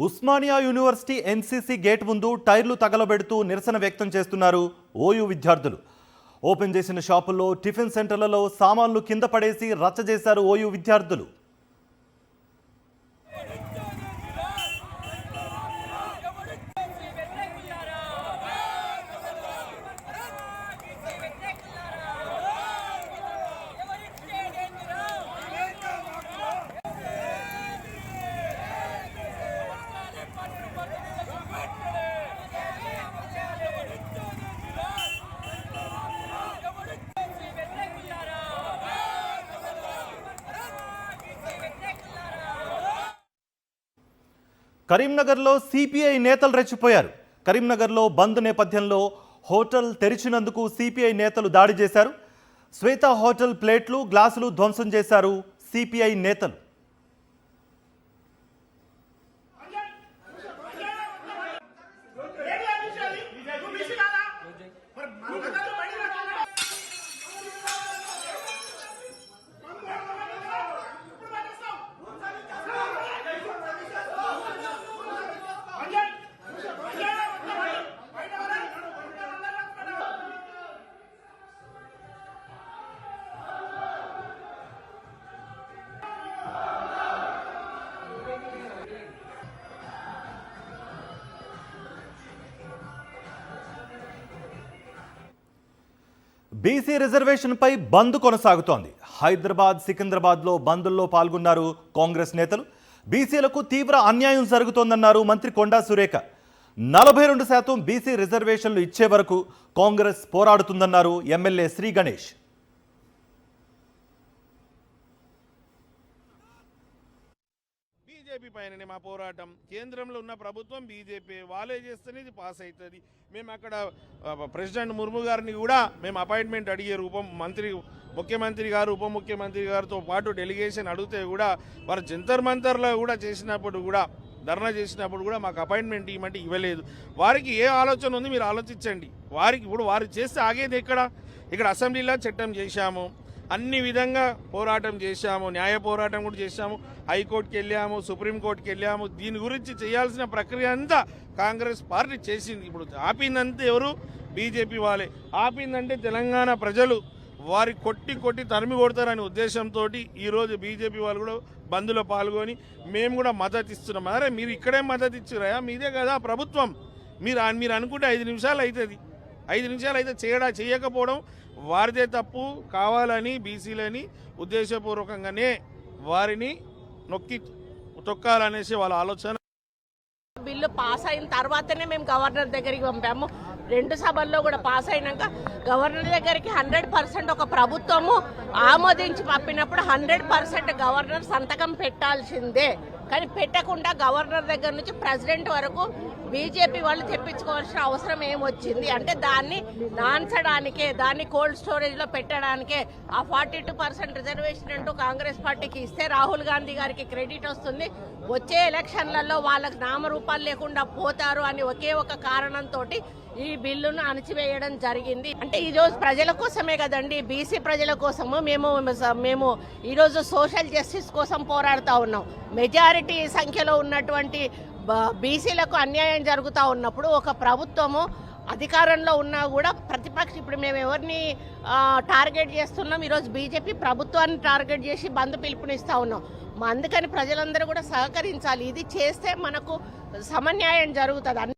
Osmania university NCC gate ముందు టైర్లు తగలబెడుతూ నిరసన వ్యక్తం చేస్తున్నారు ఓయూ విద్యార్థులు. ఓపెన్ చేసిన షాపుల్లో, టిఫిన్ సెంటర్లలో సామాన్లు కింద పడేసి రచ్చ చేశారు ఓయూ విద్యార్థులు. కరీంనగర్లో సిపిఐ నేతలు రెచ్చిపోయారు. కరీంనగర్లో బంద్ నేపథ్యంలో హోటల్ తెరిచినందుకు సిపిఐ నేతలు దాడి చేశారు. శ్వేత హోటల్ ప్లేట్లు, గ్లాసులు ధ్వంసం చేశారు సిపిఐ నేతలు. బీసీ రిజర్వేషన్పై బంద్ కొనసాగుతోంది. హైదరాబాద్, సికింద్రాబాద్లో బంద్లో పాల్గొన్నారు కాంగ్రెస్ నేతలు. బీసీలకు తీవ్ర అన్యాయం జరుగుతోందన్నారు మంత్రి కొండా సురేఖ. 42% బీసీ రిజర్వేషన్లు ఇచ్చే వరకు కాంగ్రెస్ పోరాడుతుందన్నారు ఎమ్మెల్యే శ్రీ గణేష్. బీజేపీ పైననే మా పోరాటం. కేంద్రంలో ఉన్న ప్రభుత్వం బీజేపీ, వాళ్ళే చేస్తేనే ఇది పాస్ అవుతుంది. మేము అక్కడ ప్రెసిడెంట్ ముర్ము గారిని కూడా మేము అపాయింట్మెంట్ అడిగారు. ముఖ్యమంత్రి గారు, ఉప ముఖ్యమంత్రి గారితో పాటు డెలిగేషన్ అడిగితే కూడా వారు జంతర్ మంతర్లో కూడా చేసినప్పుడు కూడా, ధర్నా చేసినప్పుడు కూడా మాకు అపాయింట్మెంట్ ఇవ్వమంటే ఇవ్వలేదు. వారికి ఏ ఆలోచన ఉంది మీరు ఆలోచించండి. వారికి ఇప్పుడు వారు చేస్తే ఆగేది ఇక్కడ అసెంబ్లీలో చట్టం చేశాము, అన్ని విధంగా పోరాటం చేశాము, న్యాయ పోరాటం కూడా చేశాము, హైకోర్టుకి వెళ్ళాము, సుప్రీంకోర్టుకి వెళ్ళాము. దీని గురించి చేయాల్సిన ప్రక్రియ అంతా కాంగ్రెస్ పార్టీ చేసింది. ఇప్పుడు ఆపిందంతా ఎవరు? బీజేపీ వాళ్ళే. ఆపిందంటే తెలంగాణ ప్రజలు వారి కొట్టి తరిమి కొడతారనే ఉద్దేశంతో ఈరోజు బీజేపీ వాళ్ళు కూడా బంద్లో పాల్గొని మేము కూడా మద్దతు ఇస్తున్నాం. అరే మీరు ఇక్కడే మద్దతు ఇచ్చిరా, మీదే కదా ప్రభుత్వం. మీరు అనుకుంటే 5 నిమిషాలు అవుతుంది. 5 నిమిషాలు అయితే చేయకపోవడం వారిదే తప్పు. కావాలని బీసీలని ఉద్దేశపూర్వకంగానే వారిని తొక్కాలనేసి వాళ్ళ ఆలోచన. బిల్లు పాస్ అయిన తర్వాతనే మేము గవర్నర్ దగ్గరికి పంపాము. 2 సభల్లో కూడా పాస్ అయినాక గవర్నర్ దగ్గరికి 100% ఒక ప్రభుత్వము ఆమోదించి పంపినప్పుడు 100% గవర్నర్ సంతకం పెట్టాల్సిందే. కానీ పెట్టకుండా గవర్నర్ దగ్గర నుంచి ప్రెసిడెంట్ వరకు బీజేపీ వాళ్ళు తెప్పించుకోవాల్సిన అవసరం ఏమొచ్చింది అంటే దాన్ని నాన్చడానికే, దాన్ని కోల్డ్ స్టోరేజ్లో పెట్టడానికే. ఆ 42% రిజర్వేషన్ అంటూ కాంగ్రెస్ పార్టీకి ఇస్తే రాహుల్ గాంధీ గారికి క్రెడిట్ వస్తుంది. వచ్చే ఎలక్షన్లలో వాళ్ళకి నామరూపాలు లేకుండా పోతారు అని ఒకే ఒక కారణంతో ఈ బిల్లును అణచివేయడం జరిగింది. అంటే ఈరోజు ప్రజల కోసమే కదండి, బీసీ ప్రజల కోసము మేము ఈరోజు సోషల్ జస్టిస్ కోసం పోరాడుతూ ఉన్నాం. మెజారిటీ సంఖ్యలో ఉన్నటువంటి బీసీలకు అన్యాయం జరుగుతూ ఉన్నప్పుడు ఒక ప్రభుత్వము అధికారంలో ఉన్నా కూడా ప్రతిపక్ష, ఇప్పుడు మేము ఎవరిని టార్గెట్ చేస్తున్నాం? ఈరోజు బీజేపీ ప్రభుత్వాన్ని టార్గెట్ చేసి బంద్ పిలుపునిస్తూ ఉన్నాం. అందుకని ప్రజలందరూ కూడా సహకరించాలి. ఇది చేస్తే మనకు సమన్యాయం జరుగుతుంది.